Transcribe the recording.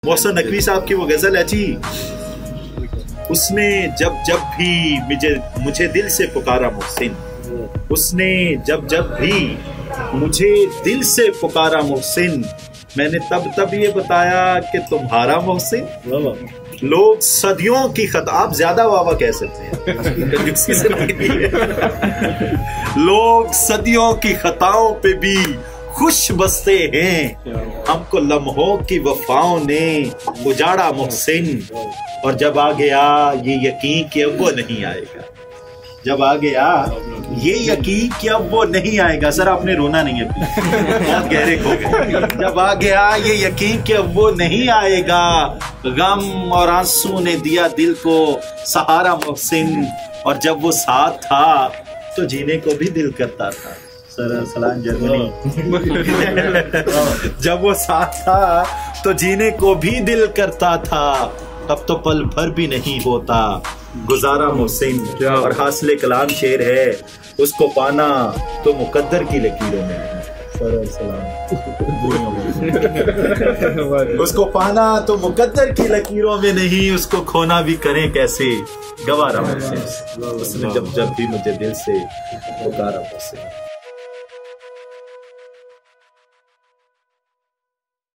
मोहसिन नकवी साहब की वो गजल है जी, उसने जब जब भी मुझे दिल से पुकारा मोहसिन, उसने जब जब भी मुझे दिल से पुकारा मोहसिन, मैंने तब तब ये बताया कि तुम्हारा मोहसिन। लोग सदियों की खता, आप ज्यादा वावा कह सकते हैं लोग सदियों की खताओं पे भी खुश बसते हैं, हमको लम्हों की वफाओं ने उजाड़ा मोहसिन। और जब आ गया ये यकीन कि अब वो नहीं आएगा, जब आ गया ये यकीन कि अब वो नहीं आएगा, सर आपने रोना नहीं है, बहुत गहरे खो गए। जब आ गया ये यकीन कि अब वो नहीं आएगा, गम और आंसू ने दिया दिल को सहारा मोहसिन। और जब वो साथ था तो जीने को भी दिल करता था, सर सलाम जर्मनी जब वो साथ था तो जीने को भी दिल करता था, तब तो पल भर भी नहीं होता गुजारा मोहसिन। और हासिल कलाम शेर है, उसको पाना तो मुकद्दर की लकीरों में नहीं, उसको पाना तो मुकद्दर की लकीरों में नहीं, उसको खोना भी करें कैसे गवारा मोहसिन। उसने जब जब भी मुझे दिल से पुकारा मोहसिन।